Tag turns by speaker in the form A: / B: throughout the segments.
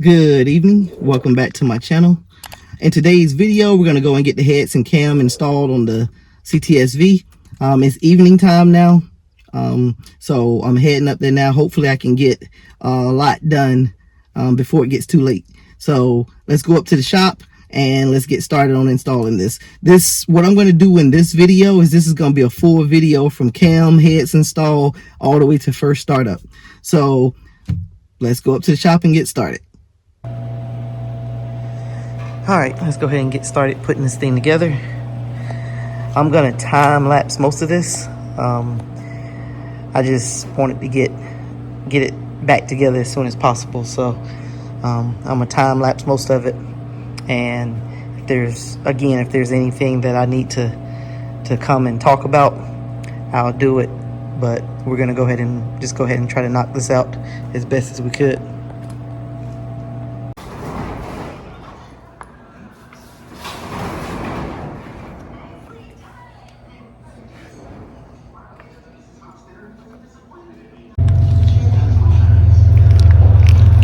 A: Good evening, welcome back to my channel. In today's video we're going to go and get the heads and cam installed on the CTS-V. It's evening time now, so I'm heading up there now. Hopefully I can get a lot done before it gets too late. So let's go up to the shop and let's get started on installing this. What I'm going to do in this video is this is going to be a full video from cam, heads install, all the way to first startup. So let's go up to the shop and get started. Alright, let's go ahead and get started putting this thing together. I'm going to time lapse most of this. I just wanted to get it back together as soon as possible. So I'm going to time lapse most of it. And if there's anything that I need to come and talk about, I'll do it. But we're going to go ahead and try to knock this out as best as we could.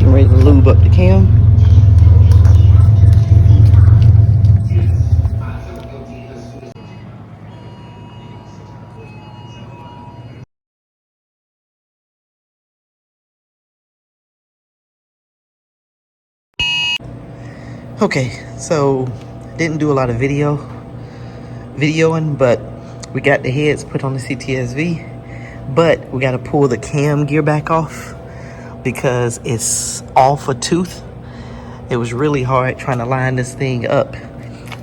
A: Ready to lube up the cam. Okay, so didn't do a lot of videoing, but we got the heads put on the CTS-V, but we got to pull the cam gear back off because it's off a tooth. It was really hard trying to line this thing up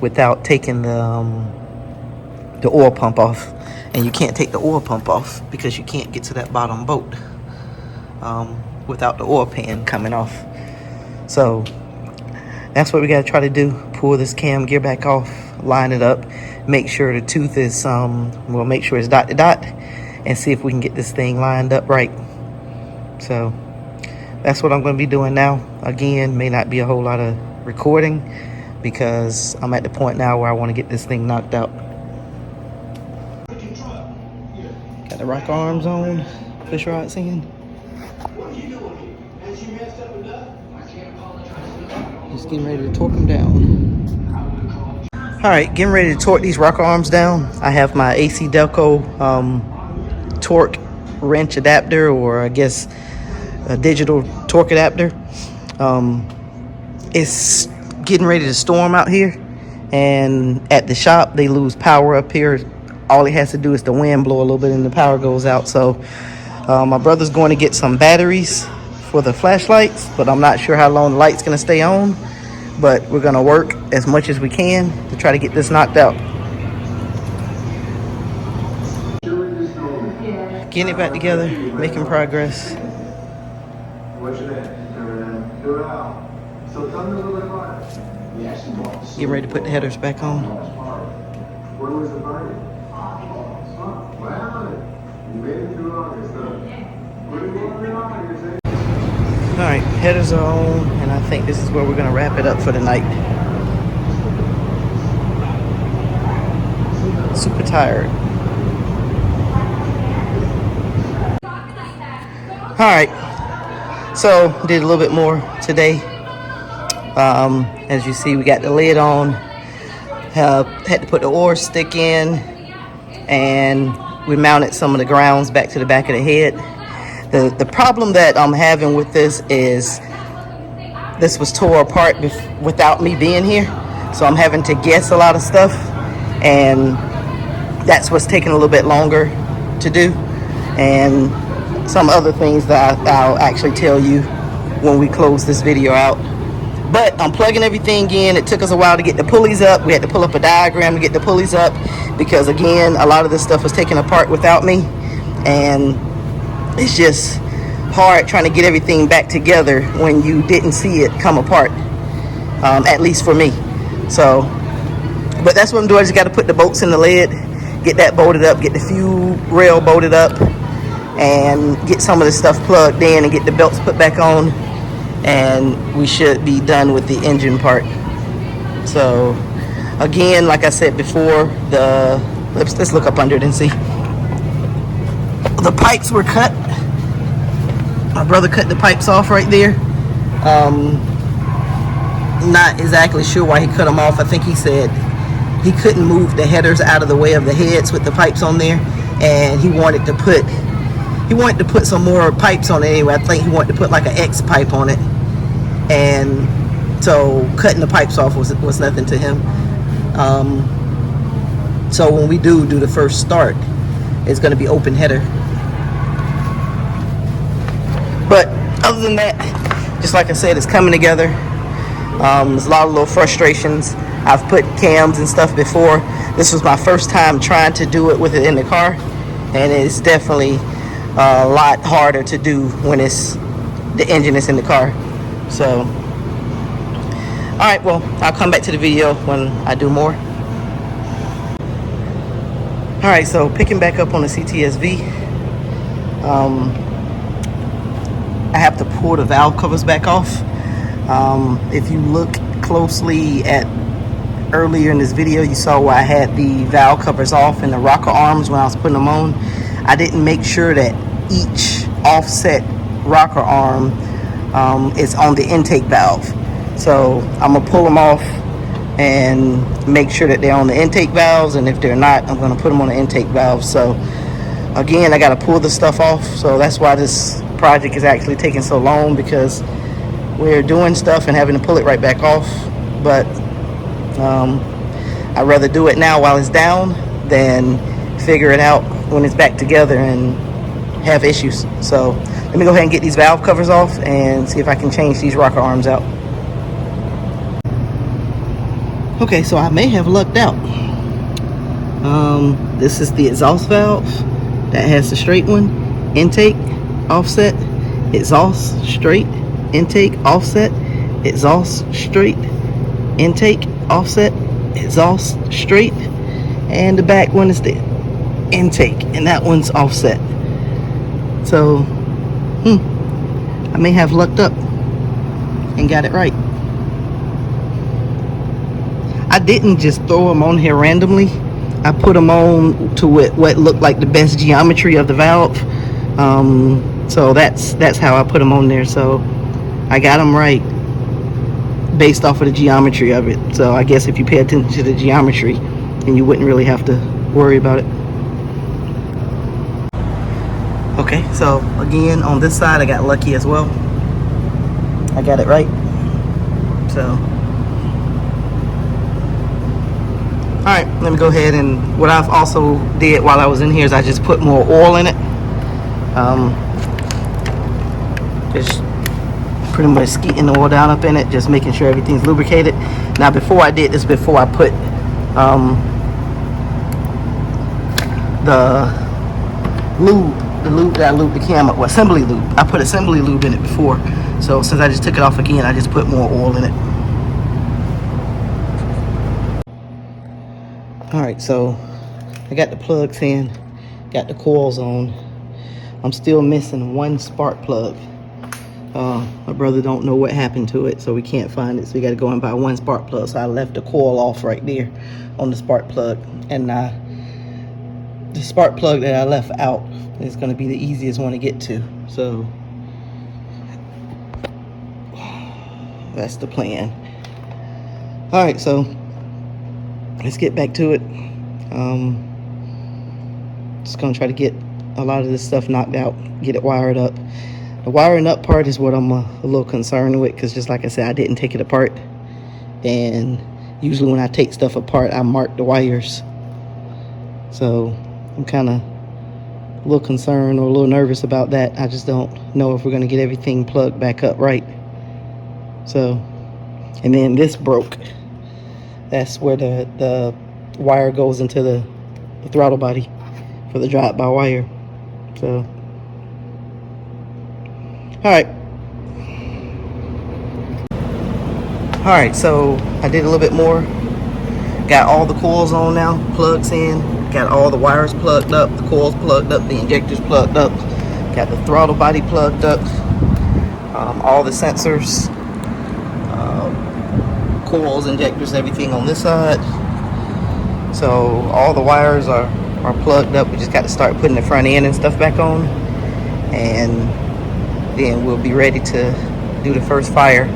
A: without taking the oil pump off. And you can't take the oil pump off because you can't get to that bottom bolt without the oil pan coming off. So that's what we got to try to do. Pull this cam gear back off, line it up, make sure the tooth is, we'll make sure it's dot to dot, and see if we can get this thing lined up right. So that's what I'm going to be doing now. Again, may not be a whole lot of recording because I'm at the point now where I want to get this thing knocked out. Got the rock arms on, fish rods in. Just getting ready to torque them down. Alright, getting ready to torque these rock arms down. I have my AC Delco torque wrench adapter, or I guess a digital torque adapter. It's getting ready to storm out here, and at the shop they lose power up here. All it has to do is the wind blow a little bit and the power goes out. So my brother's going to get some batteries for the flashlights, but I'm not sure how long the light's going to stay on. But we're going to work as much as we can to try to get this knocked out. Getting it back together, making progress. Getting ready to put the headers back on. Alright, headers are on, and I think this is where we're going to wrap it up for the night. Super tired. Alright, so did a little bit more today. As you see, we got the lid on. Had to put the oar stick in, and we mounted some of the grounds back to the back of the head. The problem that I'm having with this is this was tore apart without me being here, so I'm having to guess a lot of stuff, and that's what's taking a little bit longer to do. And some other things that I'll actually tell you when we close this video out. But I'm plugging everything in. It took us a while to get the pulleys up. We had to pull up a diagram to get the pulleys up because, again, a lot of this stuff was taken apart without me, and it's just hard trying to get everything back together when you didn't see it come apart, at least for me. So, but that's what I'm doing. I just got to put the bolts in the lid, get that bolted up, get the fuel rail bolted up, and get some of the stuff plugged in and get the belts put back on, and we should be done with the engine part. So again, like I said before, let's look up under it and see. The pipes were cut. My brother cut the pipes off right there. not exactly sure why he cut them off. I think he said he couldn't move the headers out of the way of the heads with the pipes on there, and he wanted to put some more pipes on it anyway. I think he wanted to put like an X pipe on it, and so cutting the pipes off was nothing to him. So when we do the first start, it's going to be open header. But other than that, just like I said, it's coming together. There's a lot of little frustrations. I've put cams and stuff before. This was my first time trying to do it with it in the car, and it's definitely a lot harder to do when the engine is in the car. So, all right, well, I'll come back to the video when I do more. All right, so picking back up on the CTS-V, I have to pull the valve covers back off. If you look closely at earlier in this video, you saw where I had the valve covers off and the rocker arms when I was putting them on. I didn't make sure that each offset rocker arm is on the intake valve. So I'm gonna pull them off and make sure that they're on the intake valves, and if they're not, I'm gonna put them on the intake valves. So again, I gotta pull the stuff off. So that's why this project is actually taking so long, because we're doing stuff and having to pull it right back off. But I'd rather do it now while it's down than figure it out when it's back together and have issues. So let me go ahead and get these valve covers off and see if I can change these rocker arms out. Okay, so I may have lucked out. This is the exhaust valve that has the straight one, intake, offset, exhaust, straight, intake, offset, exhaust, straight, intake, offset, exhaust, straight, and the back one is the intake, and that one's offset. So I may have lucked up and got it right. I didn't just throw them on here randomly. I put them on to what looked like the best geometry of the valve. So that's how I put them on there. So I got them right based off of the geometry of it. So I guess if you pay attention to the geometry, then you wouldn't really have to worry about it. Okay, so again, on this side I got lucky as well. I got it right. So all right, let me go ahead, and what I've also did while I was in here is I just put more oil in it. Just pretty much skeeting the oil down up in it, just making sure everything's lubricated. Now before I did this, before I put the lube that I lubed the cam up, well, assembly lube. I put assembly lube in it before. So since I just took it off again, I just put more oil in it. Alright, so I got the plugs in, got the coils on. I'm still missing one spark plug. My brother don't know what happened to it, so we can't find it. So we got to go and buy one spark plug. So I left the coil off right there on the spark plug. And the spark plug that I left out is going to be the easiest one to get to. So that's the plan. Alright, so let's get back to it. Just gonna try to get a lot of this stuff knocked out, get it wired up. The wiring up part is what I'm a little concerned with, because just like I said, I didn't take it apart, and usually when I take stuff apart, I mark the wires. So I'm kind of a little concerned or a little nervous about that. I just don't know if we're gonna get everything plugged back up right. So, and then this broke. That's where the wire goes into the throttle body for the drive-by-wire. So, all right, so I did a little bit more. Got all the coils on now, plugs in. Got all the wires plugged up, the coils plugged up, the injectors plugged up. Got the throttle body plugged up. All the sensors, coils, injectors, everything on this side. So all the wires are plugged up. We just got to start putting the front end and stuff back on, and then we'll be ready to do the first fire.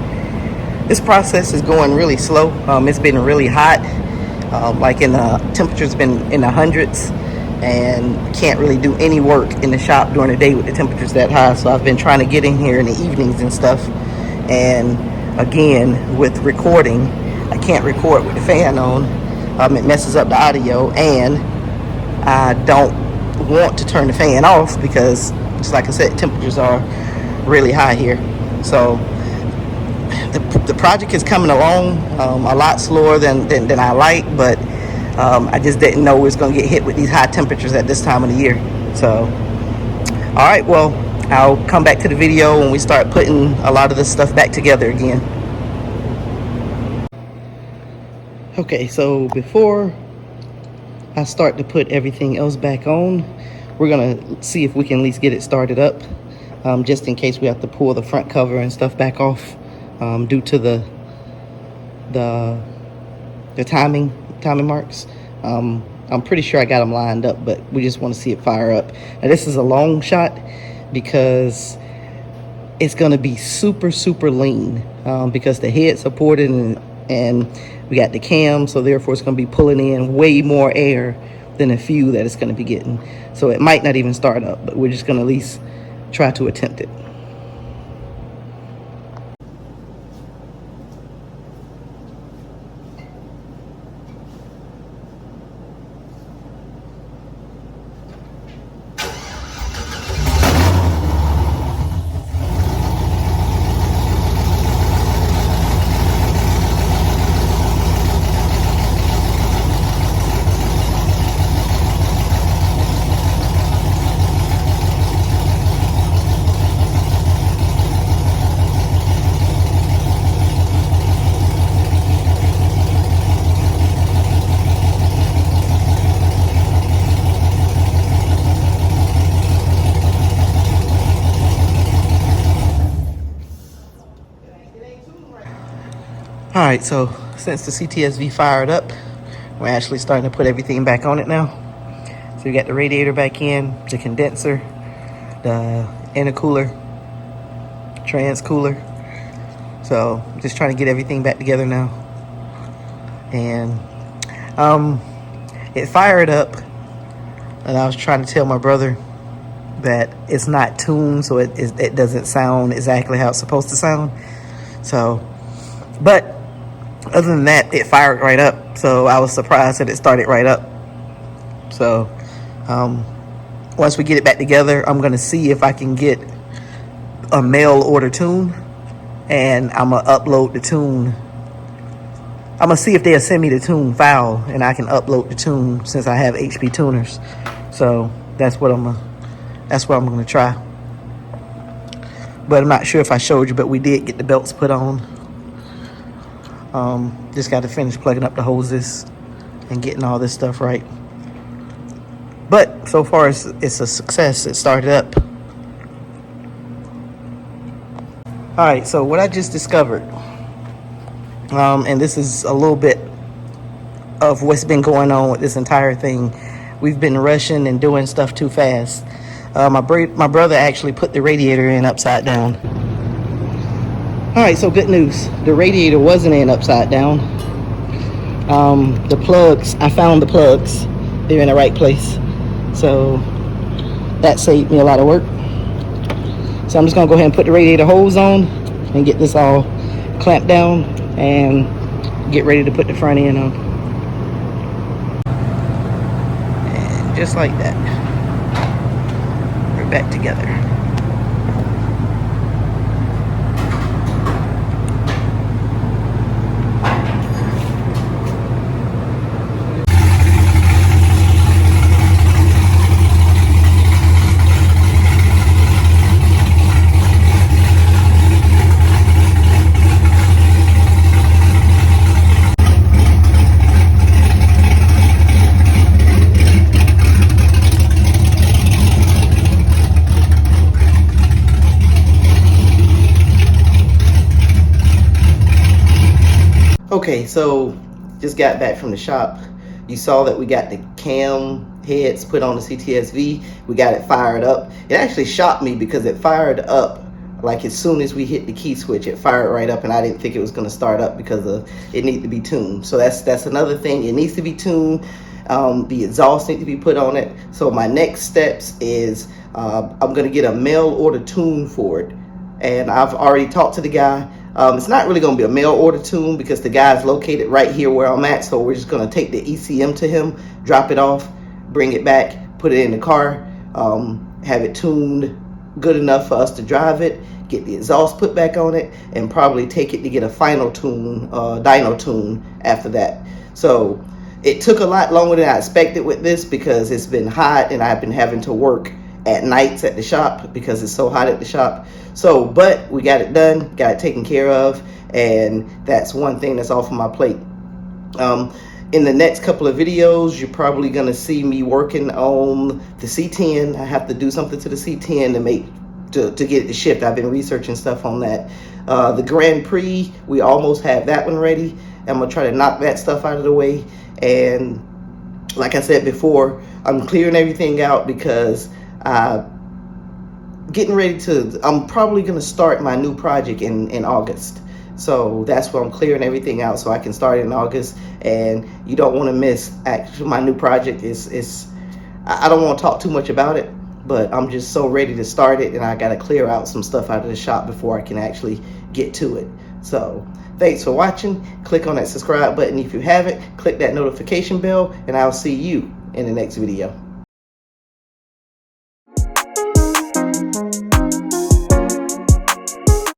A: This process is going really slow. It's been really hot, like in the temperature's been in the hundreds, and can't really do any work in the shop during the day with the temperatures that high. So I've been trying to get in here in the evenings and stuff. And again, with recording, I can't record with the fan on. It messes up the audio, and I don't want to turn the fan off because, just like I said, temperatures are really high here. So the project is coming along a lot slower than I like, but I just didn't know we was going to get hit with these high temperatures at this time of the year. So, all right, well, I'll come back to the video when we start putting a lot of this stuff back together again. Okay, so before I start to put everything else back on, we're gonna see if we can at least get it started up, just in case we have to pull the front cover and stuff back off due to the timing marks. I'm pretty sure I got them lined up, but we just want to see it fire up. Now this is a long shot because it's going to be super lean, because the head's supported and we got the cam, so therefore it's going to be pulling in way more air than the fuel that it's going to be getting. So it might not even start up, but we're just going to at least try to attempt it. All right, so since the CTS-V fired up, we're actually starting to put everything back on it now. So we got the radiator back in, the condenser, the intercooler, trans cooler. So just trying to get everything back together now. And it fired up, and I was trying to tell my brother that it's not tuned, so it doesn't sound exactly how it's supposed to sound. So, but other than that, it fired right up. So I was surprised that it started right up. So once we get it back together, I'm going to see if I can get a mail order tune, and I'm going to upload the tune. I'm going to see if they'll send me the tune file, and I can upload the tune since I have HP tuners. So that's what I'm going to try. But I'm not sure if I showed you, but we did get the belts put on. Just got to finish plugging up the hoses and getting all this stuff right. But so far it's a success. It started up. All right, so what I just discovered, and this is a little bit of what's been going on with this entire thing. We've been rushing and doing stuff too fast. My brother actually put the radiator in upside down. All right, so good news. The radiator wasn't in upside down. The plugs, I found the plugs. They're in the right place. So that saved me a lot of work. So I'm just gonna go ahead and put the radiator hose on and get this all clamped down and get ready to put the front end on. And just like that, we're back together. Okay, so just got back from the shop. You saw that we got the cam heads put on the CTS-V. We got it fired up. It actually shocked me because it fired up like as soon as we hit the key switch, it fired right up, and I didn't think it was going to start up because it needed to be tuned. So that's another thing. It needs to be tuned. The exhaust needs to be put on it. So my next steps is I'm going to get a mail order tune for it, and I've already talked to the guy. It's not really going to be a mail order tune because the guy's located right here where I'm at. So we're just going to take the ECM to him, drop it off, bring it back, put it in the car, have it tuned good enough for us to drive it, get the exhaust put back on it, and probably take it to get a final tune, dyno tune after that. So it took a lot longer than I expected with this because it's been hot and I've been having to work at nights at the shop because it's so hot at the shop. So, but we got it done, got it taken care of, and that's one thing that's off of my plate. In the next couple of videos, you're probably going to see me working on the C10. I have to do something to the C10 to get it to shift. I've been researching stuff on that. The Grand Prix, we almost have that one ready. I'm going to try to knock that stuff out of the way. And like I said before, I'm clearing everything out because I'm probably going to start my new project in August. So that's where I'm clearing everything out so I can start in August, and you don't want to miss my new project. I don't want to talk too much about it, but I'm just so ready to start it, and I got to clear out some stuff out of the shop before I can actually get to it. So thanks for watching. Click on that subscribe button if you haven't. Click that notification bell, and I'll see you in the next video.